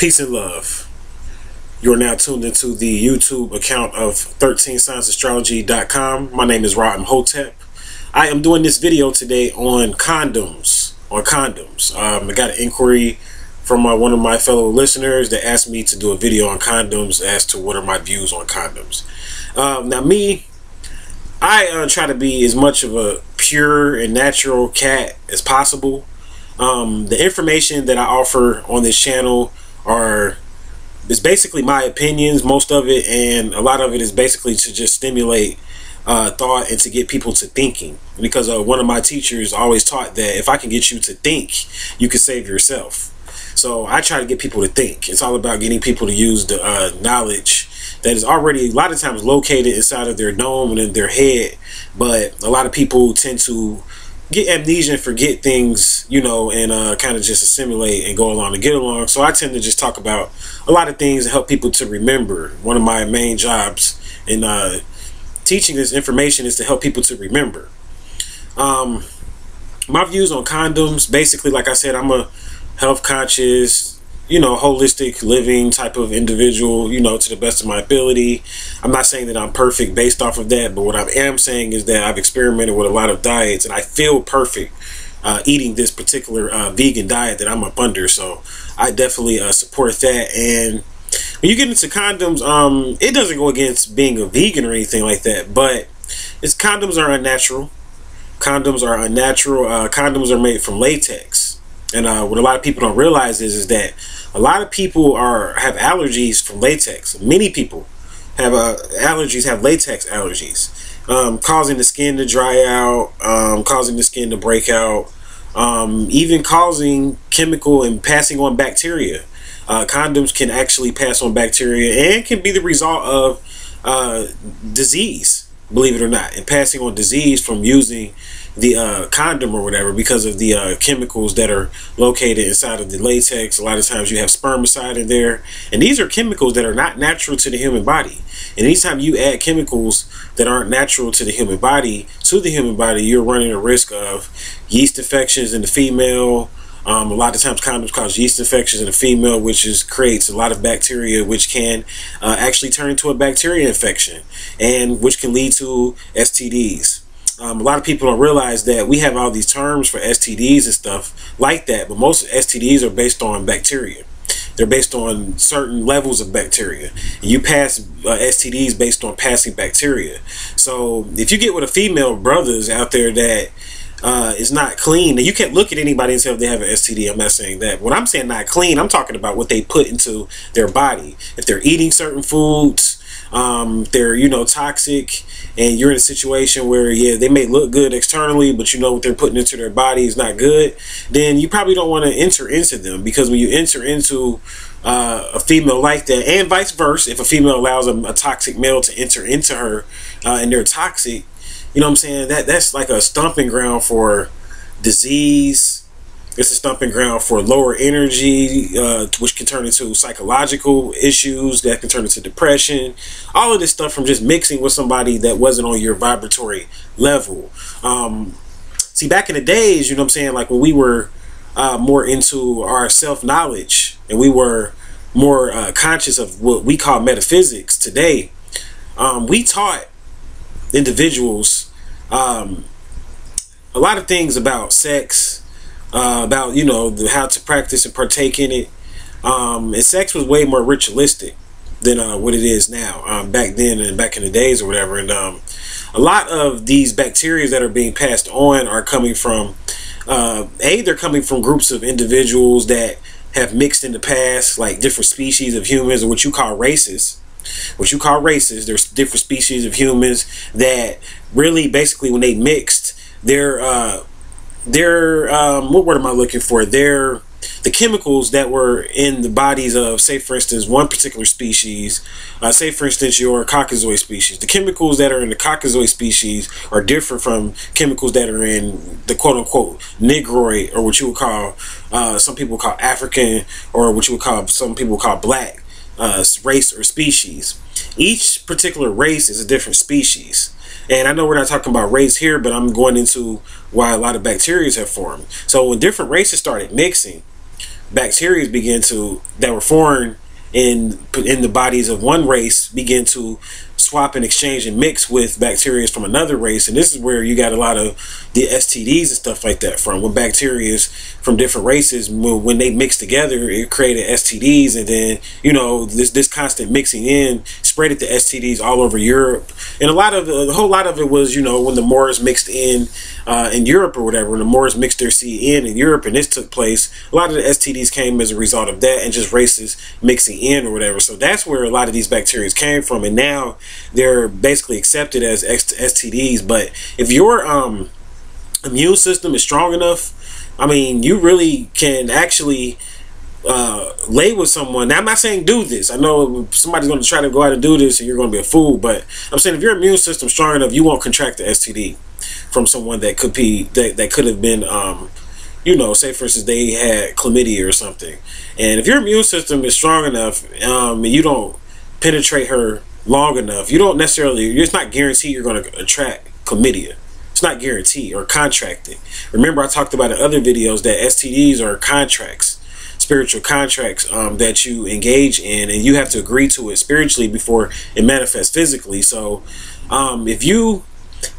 Peace and love. You are now tuned into the YouTube account of 13scienceastrology.com. My name is Ra Hotep. I am doing this video today on condoms. I got an inquiry from one of my fellow listeners that asked me to do a video on condoms as to what are my views on condoms. I try to be as much of a pure and natural cat as possible. The information that I offer on this channel is basically my opinions, most of it, and a lot of it is basically to just stimulate thought and to get people to thinking, because one of my teachers always taught that if I can get you to think, you can save yourself. So I try to get people to think. It's all about getting people to use the knowledge that is already a lot of times located inside of their dome and in their head, but a lot of people tend to get amnesia and forget things, you know, and kind of just assimilate and go along to get along. So I tend to just talk about a lot of things to help people to remember. One of my main jobs in teaching this information is to help people to remember. My views on condoms, basically, like I said, I'm a health conscious, you know, holistic living type of individual, you know, to the best of my ability. I'm not saying that I'm perfect based off of that, but what I am saying is that I've experimented with a lot of diets and I feel perfect eating this particular vegan diet that I'm up under. So I definitely support that. And when you get into condoms, it doesn't go against being a vegan or anything like that, but condoms are unnatural. Condoms are unnatural. Condoms are made from latex. And what a lot of people don't realize is that a lot of people have allergies from latex. Many people have allergies, have latex allergies, causing the skin to dry out, causing the skin to break out, even causing chemical and passing on bacteria. Condoms can actually pass on bacteria and can be the result of disease, believe it or not, and passing on disease from using the condom or whatever, because of the chemicals that are located inside of the latex. A lot of times you have spermicide in there, and these are chemicals that are not natural to the human body. And anytime you add chemicals that aren't natural to the human body, you're running a risk of yeast infections in the female. A lot of times condoms cause yeast infections in the female, which creates a lot of bacteria, which can actually turn into a bacteria infection, and which can lead to STDs. A lot of people don't realize that we have all these terms for STDs and stuff like that, but most STDs are based on bacteria. They're based on certain levels of bacteria. And you pass STDs based on passing bacteria. So if you get with a female brothers out there that is not clean, and you can't look at anybody and say if they have an STD. I'm not saying that. When I'm saying not clean, I'm talking about what they put into their body. If they're eating certain foods, they're, you know, toxic, and you're in a situation where, yeah, they may look good externally, but you know what they're putting into their body is not good, then you probably don't want to enter into them, because when you enter into a female like that, and vice versa, if a female allows a toxic male to enter into her and they're toxic, you know what I'm saying, that's like a stomping ground for disease. It's a stomping ground for lower energy, which can turn into psychological issues, that can turn into depression. All of this stuff from just mixing with somebody that wasn't on your vibratory level. See, back in the days, you know what I'm saying, like when we were more into our self-knowledge and we were more conscious of what we call metaphysics today, we taught individuals a lot of things about sex, about, you know, how to practice and partake in it. And sex was way more ritualistic than what it is now, back then and back in the days or whatever. And a lot of these bacteria that are being passed on are coming from, they're coming from groups of individuals that have mixed in the past, like different species of humans, or what you call races. There's different species of humans that really, basically, when they mixed, what word am I looking for? They're the chemicals that were in the bodies of, say for instance, one particular species, say for instance your Caucasoid species. The chemicals that are in the Caucasoid species are different from chemicals that are in the quote-unquote Negroid, or what you would call, some people call African, or what you would call, some people call black race or species. Each particular race is a different species. And I know we're not talking about race here, but I'm going into why a lot of bacteria have formed. So when different races started mixing, bacteria that were foreign in the bodies of one race begin to swap and exchange and mix with bacteria from another race. And this is where you got a lot of the STDs and stuff like that from, when bacteria from different races, when they mix together, it created STDs. And then, you know, this constant mixing in spread the STDs all over Europe. And a whole lot of it was, you know, when the Moors mixed in Europe or whatever, when the Moors mixed their seed in Europe and this took place, a lot of the STDs came as a result of that and just races mixing in or whatever. So that's where a lot of these bacteria came from, and now they're basically accepted as STDs. But if your immune system is strong enough, I mean, you really can actually lay with someone. Now, I'm not saying do this. I know somebody's going to try to go out and do this and you're going to be a fool, but I'm saying if your immune system's strong enough, you won't contract the STD from someone that could have been you know, say for instance they had chlamydia or something. And if your immune system is strong enough and you don't penetrate her long enough, you don't necessarily, it's not guaranteed you're going to attract chlamydia. It's not guaranteed, or contracted. Remember, I talked about in other videos that STDs are contracts, spiritual contracts that you engage in, and you have to agree to it spiritually before it manifests physically. So if you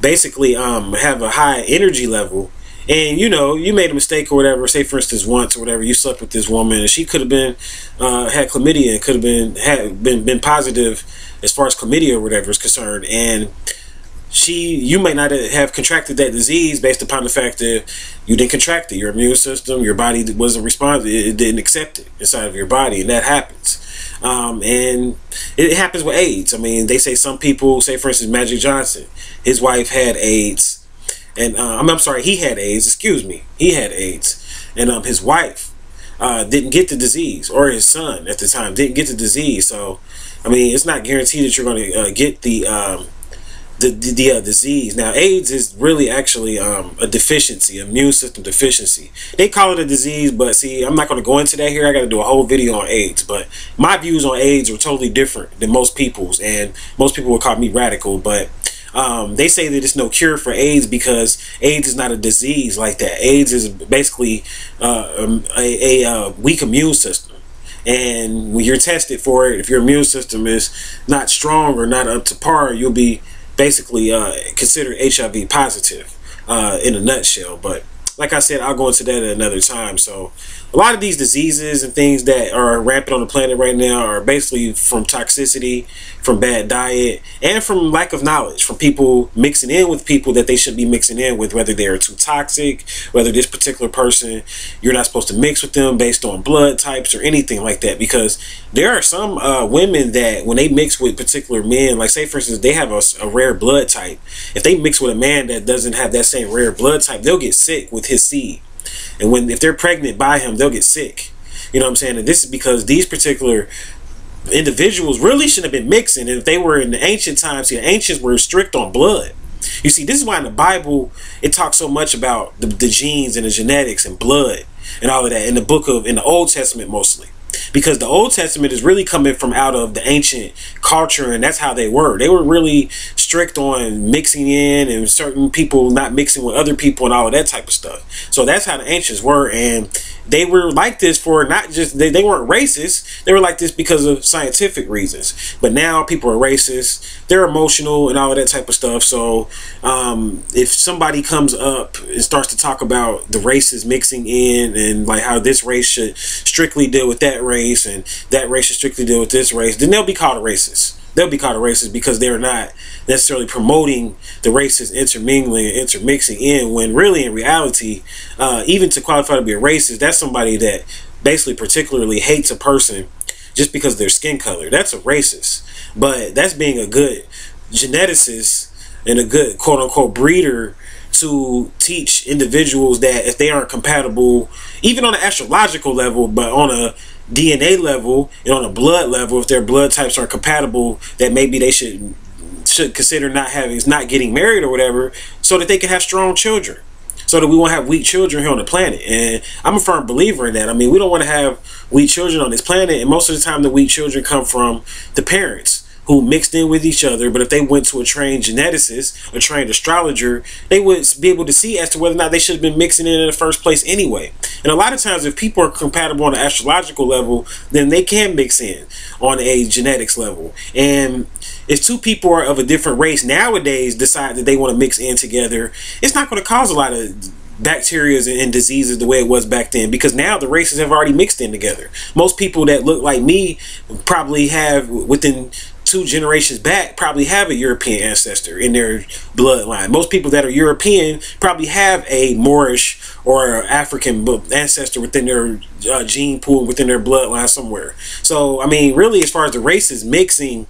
basically have a high energy level, and you know you made a mistake or whatever, say for instance once or whatever, you slept with this woman and she could have been had chlamydia and could have been positive as far as chlamydia or whatever is concerned, and you might not have contracted that disease based upon the fact that you didn't contract it. Your immune system, your body wasn't responding, it didn't accept it inside of your body, and that happens. And it happens with AIDS. I mean, they say some people, say for instance Magic Johnson, his wife had AIDS. And I'm sorry, he had AIDS, excuse me. He had AIDS. And his wife didn't get the disease, or his son at the time didn't get the disease. So, I mean, it's not guaranteed that you're going to get the disease. Now, AIDS is really actually a deficiency, immune system deficiency. They call it a disease, but see, I'm not going to go into that here. I got to do a whole video on AIDS. But my views on AIDS are totally different than most people's, and most people would call me radical, but they say that there's no cure for AIDS because AIDS is not a disease like that. AIDS is basically a weak immune system. And when you're tested for it, if your immune system is not strong or not up to par, you'll be basically considered HIV positive in a nutshell. But like I said, I'll go into that at another time. So a lot of these diseases and things that are rampant on the planet right now are basically from toxicity, from bad diet, and from lack of knowledge, from people mixing in with people that they shouldn't be mixing in with, whether they're too toxic, whether this particular person, you're not supposed to mix with them based on blood types or anything like that. Because there are some women that when they mix with particular men, like say for instance they have a rare blood type, if they mix with a man that doesn't have that same rare blood type, they'll get sick with his seed. And if they're pregnant by him, they'll get sick. You know what I'm saying? And this is because these particular individuals really shouldn't have been mixing. And if they were in the ancient times, see, the ancients were strict on blood. You see, this is why in the Bible it talks so much about the genes and the genetics and blood and all of that in the Old Testament mostly. Because the Old Testament is really coming from out of the ancient culture, and that's how they were. They were really strict on mixing in and certain people not mixing with other people and all of that type of stuff. So that's how the ancients were, and they were like this for not just, they weren't racist. They were like this because of scientific reasons. But now people are racist. They're emotional and all of that type of stuff. So if somebody comes up and starts to talk about the races mixing in and like how this race should strictly deal with that race and that race should strictly deal with this race, then they'll be called a racist. They'll be called a racist because they're not necessarily promoting the races intermingling and intermixing in, when really in reality, even to qualify to be a racist, that's somebody that basically particularly hates a person just because of their skin color. That's a racist. But that's being a good geneticist and a good quote-unquote breeder to teach individuals that if they aren't compatible, even on an astrological level, but on a DNA level and on a blood level, if their blood types aren't compatible, that maybe they should consider not getting married or whatever, so that they can have strong children, so that we won't have weak children here on the planet. And I'm a firm believer in that. I mean, we don't want to have weak children on this planet, and most of the time the weak children come from the parents who mixed in with each other. But if they went to a trained geneticist, a trained astrologer, they would be able to see as to whether or not they should have been mixing in the first place anyway. And a lot of times, if people are compatible on an astrological level, then they can mix in on a genetics level. And if two people are of a different race nowadays decide that they want to mix in together, it's not going to cause a lot of bacteria and diseases the way it was back then, because now the races have already mixed in together. Most people that look like me probably have, within 2 generations back, probably have a European ancestor in their bloodline. Most people that are European probably have a Moorish or African ancestor within their gene pool, within their bloodline somewhere. So I mean, really, as far as the races mixing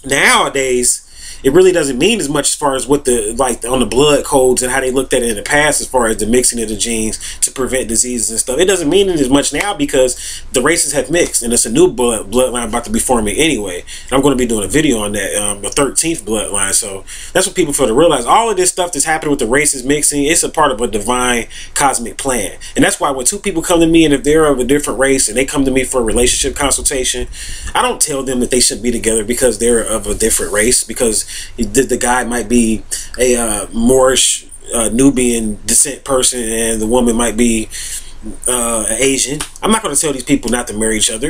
nowadays, it really doesn't mean as much as far as what the, like, on the blood codes and how they looked at it in the past, as far as the mixing of the genes to prevent diseases and stuff. It doesn't mean it as much now because the races have mixed, and it's a new bloodline about to be forming anyway. And I'm going to be doing a video on that, the 13th bloodline. So that's what people fail to realize. All of this stuff that's happening with the races mixing, it's a part of a divine cosmic plan. And that's why when two people come to me, and if they're of a different race and they come to me for a relationship consultation, I don't tell them that they shouldn't be together because they're of a different race, because the guy might be a Moorish Nubian descent person and the woman might be Asian. I'm not going to tell these people not to marry each other.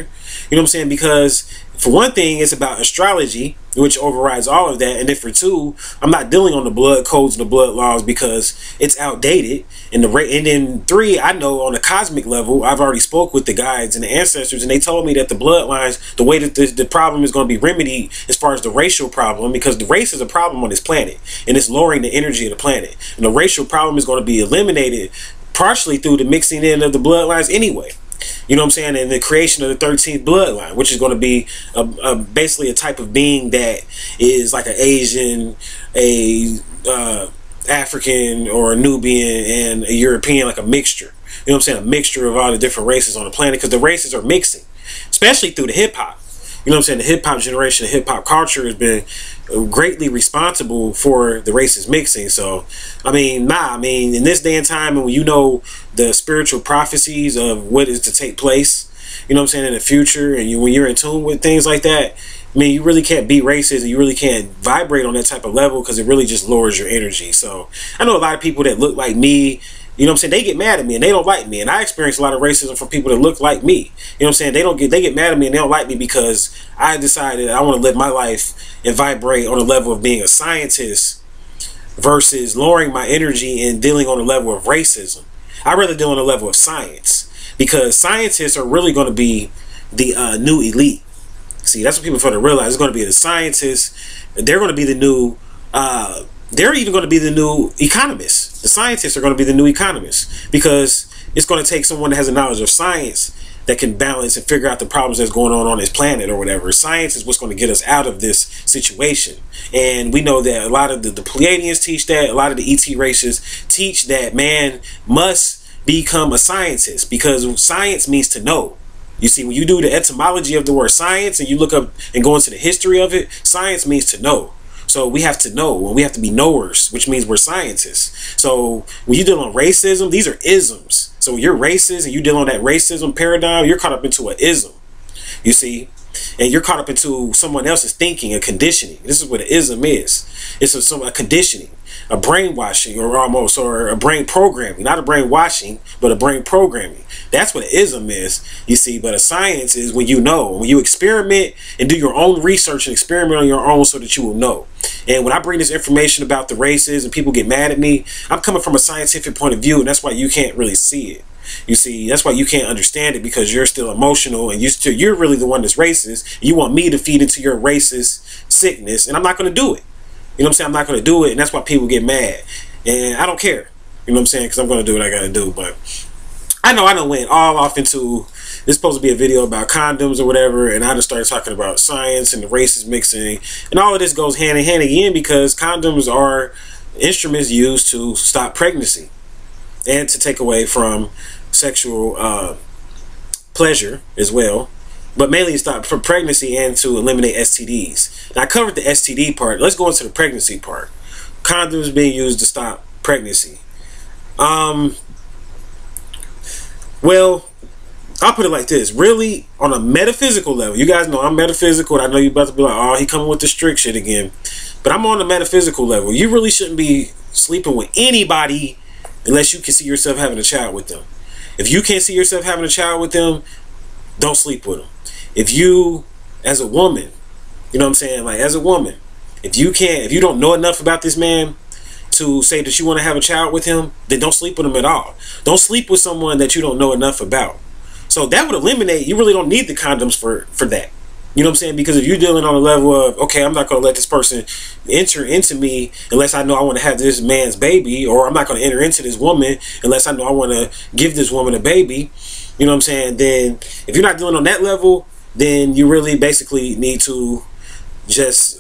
You know what I'm saying? Because for one thing, it's about astrology, which overrides all of that. And then for two, I'm not dealing on the blood codes and the blood laws because it's outdated. And then three, I know on a cosmic level, I've already spoke with the guides and the ancestors, and they told me that the bloodlines, the way that the problem is going to be remedied as far as the racial problem, because the race is a problem on this planet and it's lowering the energy of the planet. And the racial problem is going to be eliminated partially through the mixing in of the bloodlines anyway. You know what I'm saying? And the creation of the 13th bloodline, which is going to be basically a type of being that is like an Asian, a African, or a Nubian, and a European, like a mixture. You know what I'm saying? A mixture of all the different races on the planet, because the races are mixing, especially through the hip hop. You know what I'm saying? The hip hop generation, the hip hop culture has been greatly responsible for the races mixing. So, I mean, in this day and time, and when you know the spiritual prophecies of what is to take place, you know what I'm saying, in the future, and when you're in tune with things like that, I mean, you really can't be racist, and you really can't vibrate on that type of level, because it really just lowers your energy. So, I know a lot of people that look like me. You know what I'm saying? They get mad at me and they don't like me. And I experience a lot of racism from people that look like me. You know what I'm saying? They get mad at me and they don't like me because I decided I want to live my life and vibrate on the level of being a scientist versus lowering my energy and dealing on the level of racism. I'd rather deal on the level of science, because scientists are really going to be the new elite. See, that's what people fail to realize. It's going to be the scientists. They're going to be the new they're even going to be the new economists. The scientists are going to be the new economists, because it's going to take someone that has a knowledge of science that can balance and figure out the problems that's going on this planet or whatever. Science is what's going to get us out of this situation. And we know that a lot of the Pleiadians teach that. A lot of the ET races teach that man must become a scientist, because science means to know. You see, when you do the etymology of the word science and you look up and go into the history of it, science means to know. So we have to know, and we have to be knowers, which means we're scientists. So when you deal on racism, these are isms. So when you're racist and you deal on that racism paradigm, you're caught up into an ism, you see, and you're caught up into someone else's thinking, a conditioning. This is what an ism is. It's a conditioning, a brainwashing, or a brain programming, not a brainwashing, but a brain programming. That's what an ism is, you see. But a science is when you know, when you experiment and do your own research and experiment on your own so that you will know. And when I bring this information about the races and people get mad at me, I'm coming from a scientific point of view, and that's why you can't really see it. You see, that's why you can't understand it, because you're still emotional, and you're really the one that's racist. You want me to feed into your racist sickness, and I'm not going to do it. You know what I'm saying? I'm not going to do it, and that's why people get mad. And I don't care. You know what I'm saying? Because I'm going to do what I got to do. But I know I done went all off into, it's supposed to be a video about condoms or whatever, and I just started talking about science and the races mixing, and all of this goes hand in hand again, because condoms are instruments used to stop pregnancy and to take away from sexual pleasure as well, but mainly stop for pregnancy and to eliminate STDs. Now, I covered the STD part. Let's go into the pregnancy part. Condoms being used to stop pregnancy. Well, I'll put it like this. Really, on a metaphysical level, you guys know I'm metaphysical, and I know you're about to be like, oh, he coming with the strict shit again. But I'm on the metaphysical level. You really shouldn't be sleeping with anybody unless you can see yourself having a child with them. If you can't see yourself having a child with them, don't sleep with them. If you, as a woman, you know what I'm saying, like as a woman, if you don't know enough about this man to say that you want to have a child with him, then don't sleep with him at all. Don't sleep with someone that you don't know enough about. So that would eliminate, you really don't need the condoms for that. You know what I'm saying? Because if you're dealing on a level of, okay, I'm not going to let this person enter into me unless I know I want to have this man's baby, or I'm not going to enter into this woman unless I know I want to give this woman a baby. You know what I'm saying? Then if you're not dealing on that level, then you really basically need to just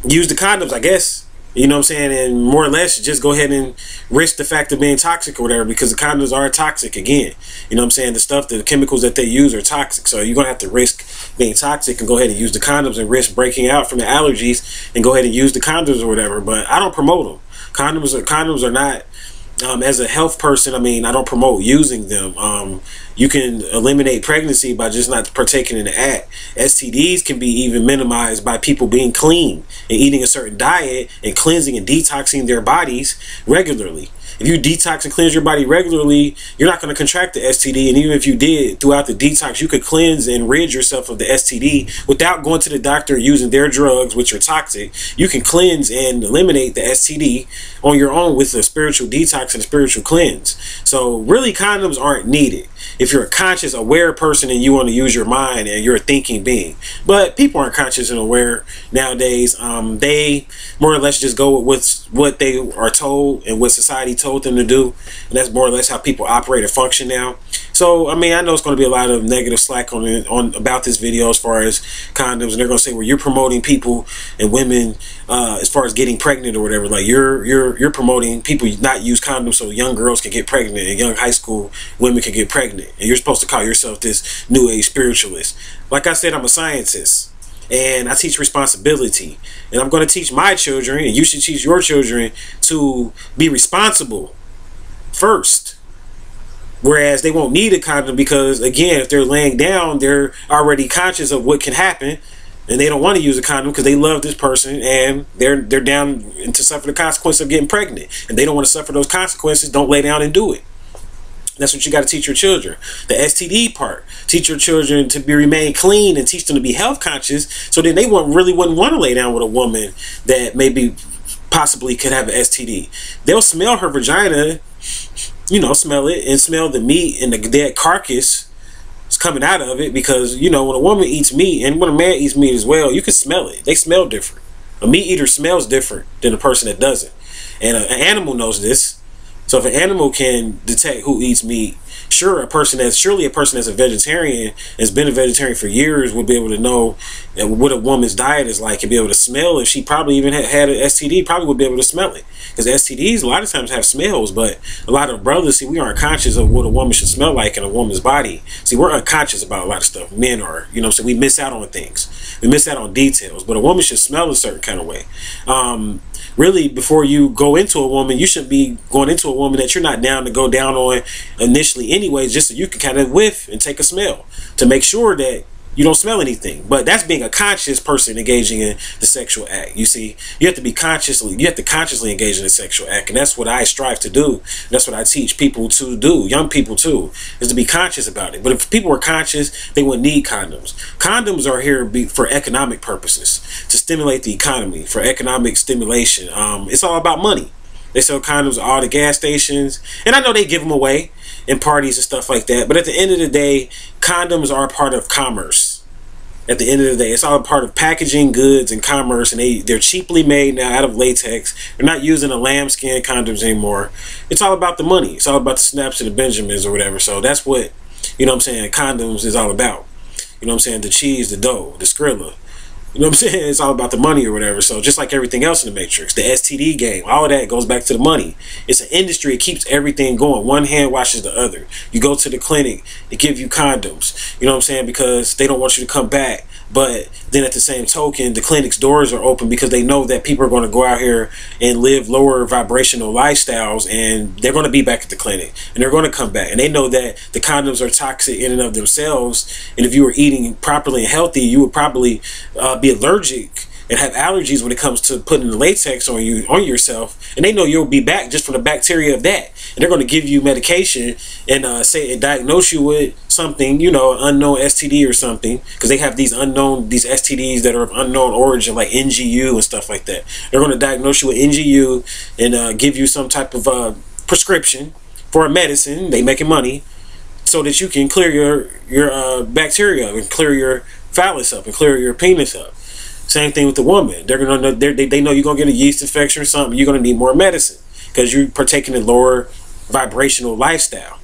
use the condoms, I guess. You know what I'm saying? And more or less just go ahead and risk the fact of being toxic or whatever, because the condoms are toxic again. You know what I'm saying? The chemicals that they use are toxic. So you're going to have to risk being toxic and go ahead and use the condoms and risk breaking out from the allergies and go ahead and use the condoms or whatever. But I don't promote them. Condoms are not, as a health person, I mean, I don't promote using them. You can eliminate pregnancy by just not partaking in the act. STDs can be even minimized by people being clean and eating a certain diet and cleansing and detoxing their bodies regularly. If you detox and cleanse your body regularly, you're not going to contract the STD. And even if you did, throughout the detox, you could cleanse and rid yourself of the STD without going to the doctor using their drugs, which are toxic. You can cleanse and eliminate the STD on your own with a spiritual detox and a spiritual cleanse. So really, condoms aren't needed if you're a conscious, aware person and you want to use your mind and you're a thinking being. But people aren't conscious and aware nowadays. They more or less just go with what they are told and what society told them to do, and that's more or less how people operate and function now. So I mean, I know it's going to be a lot of negative slack on about this video as far as condoms, and they're going to say, well, you're promoting people and women as far as getting pregnant or whatever. Like you're promoting people not use condoms so young girls can get pregnant and young high school women can get pregnant, and you're supposed to call yourself this new age spiritualist. Like I said, I'm a scientist. And I teach responsibility. And I'm going to teach my children, and you should teach your children, to be responsible first. Whereas they won't need a condom because, again, if they're laying down, they're already conscious of what can happen. And they don't want to use a condom because they love this person and they're down to suffer the consequences of getting pregnant. And they don't want to suffer those consequences. Don't lay down and do it. That's what you got to teach your children. The STD part. Teach your children to remain clean and teach them to be health conscious, so then they wouldn't want to lay down with a woman that maybe possibly could have an STD. They'll smell her vagina, you know, smell it and smell the meat and the dead carcass is coming out of it, because, you know, when a woman eats meat and when a man eats meat as well, you can smell it. They smell different. A meat eater smells different than a person that doesn't. And an animal knows this. So if an animal can detect who eats meat, surely a person that's a vegetarian, has been a vegetarian for years, will be able to know what a woman's diet is like and be able to smell if she probably even had an STD, probably would be able to smell it. Because STDs a lot of times have smells, but a lot of brothers, see, we aren't conscious of what a woman should smell like in a woman's body. See, we're unconscious about a lot of stuff. Men are, you know, so we miss out on things. We miss out on details, but a woman should smell a certain kind of way. Really, before you go into a woman, you shouldn't be going into a woman that you're not down to go down on initially anyways, just so you can kind of whiff and take a smell to make sure that you don't smell anything. But that's being a conscious person engaging in the sexual act. You see, you have to consciously engage in the sexual act, and that's what I strive to do. That's what I teach people to do, young people too, is to be conscious about it. But if people were conscious, they wouldn't need condoms. Condoms are here for economic purposes, to stimulate the economy, for economic stimulation. It's all about money. They sell condoms at all the gas stations, and I know they give them away in parties and stuff like that, but at the end of the day, condoms are a part of commerce. At the end of the day, it's all a part of packaging goods and commerce, and they're cheaply made now out of latex. They're not using the lambskin condoms anymore. It's all about the money. It's all about the snaps and the Benjamins or whatever. So that's what, you know what I'm saying, condoms is all about. You know what I'm saying, the cheese, the dough, the Skrilla. You know what I'm saying? It's all about the money or whatever. So just like everything else in the Matrix, the STD game, all of that goes back to the money. It's an industry. It keeps everything going. One hand washes the other. You go to the clinic, they give you condoms. You know what I'm saying? Because they don't want you to come back. But then at the same token, the clinic's doors are open because they know that people are going to go out here and live lower vibrational lifestyles, and they're going to be back at the clinic and they're going to come back. And they know that the condoms are toxic in and of themselves. And if you were eating properly and healthy, you would probably be allergic and have allergies when it comes to putting the latex on yourself, and they know you'll be back just from the bacteria of that, and they're going to give you medication and diagnose you with something, you know, an unknown STD or something, because they have these STDs that are of unknown origin, like NGU and stuff like that. They're going to diagnose you with NGU and give you some type of prescription for a medicine. They making money so that you can clear your bacteria and clear your phallus up and clear your penis up. Same thing with the woman. They're gonna they know you're gonna get a yeast infection or something. You're gonna need more medicine because you're partaking in lower vibrational lifestyles.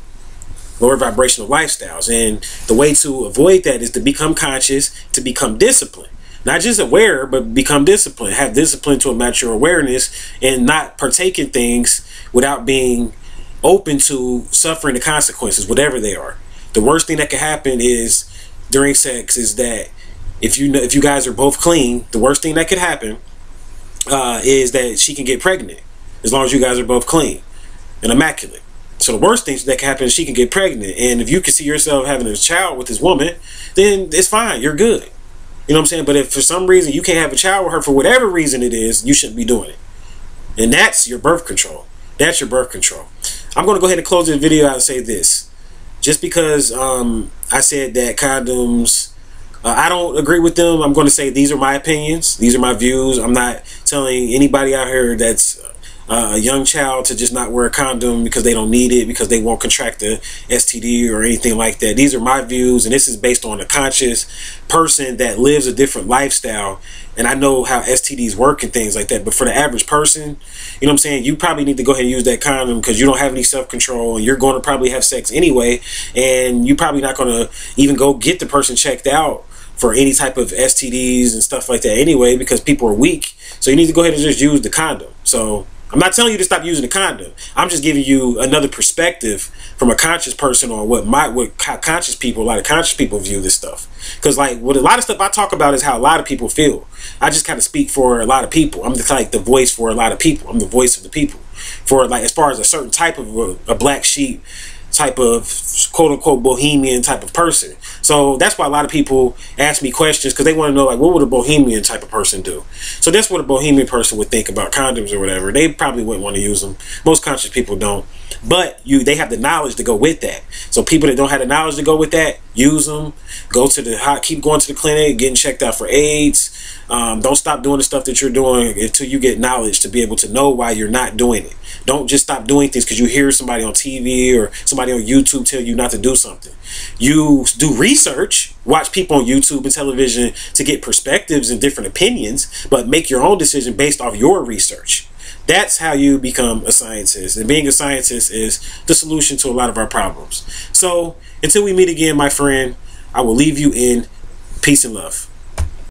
And the way to avoid that is to become conscious, to become disciplined. Not just aware, but become disciplined. Have discipline to match your awareness and not partake in things without being open to suffering the consequences, whatever they are. The worst thing that can happen is during sex is that if you guys are both clean, the worst thing that could happen is that she can get pregnant, as long as you guys are both clean and immaculate. So the worst thing that can happen is she can get pregnant, and if you can see yourself having a child with this woman, then it's fine, you're good. You know what I'm saying? But if for some reason you can't have a child with her, for whatever reason it is, you shouldn't be doing it. And that's your birth control. That's your birth control. I'm going to go ahead and close this video out and say this. Just because I said that condoms, I don't agree with them, I'm going to say these are my opinions. These are my views. I'm not telling anybody out here that's a young child to just not wear a condom because they don't need it, because they won't contract the STD or anything like that. These are my views, and this is based on a conscious person that lives a different lifestyle, and I know how STDs work and things like that. But for the average person, you know what I'm saying, you probably need to go ahead and use that condom because you don't have any self-control, and you're going to probably have sex anyway, and you're probably not going to even go get the person checked out for any type of STDs and stuff like that anyway, because people are weak. So you need to go ahead and just use the condom. So I'm not telling you to stop using the condom. I'm just giving you another perspective from a conscious person on how conscious people, a lot of conscious people view this stuff. Because like what a lot of stuff I talk about is how a lot of people feel. I just kind of speak for a lot of people. I'm like the voice for a lot of people. I'm the voice of the people. For like as far as a certain type of a black sheep type of quote-unquote bohemian type of person. So that's why a lot of people ask me questions, because they want to know, like, what would a bohemian type of person do? So that's what a bohemian person would think about condoms or whatever. They probably wouldn't want to use them. Most conscious people don't, but they have the knowledge to go with that. So people that don't have the knowledge to go with that, use them. Keep going to the clinic, getting checked out for AIDS. Don't stop doing the stuff that you're doing until you get knowledge to be able to know why you're not doing it. Don't just stop doing things because you hear somebody on TV or somebody on YouTube tell you not to do something. You do research, watch people on YouTube and television to get perspectives and different opinions, but make your own decision based off your research. That's how you become a scientist. And being a scientist is the solution to a lot of our problems. So until we meet again, my friend, I will leave you in peace and love.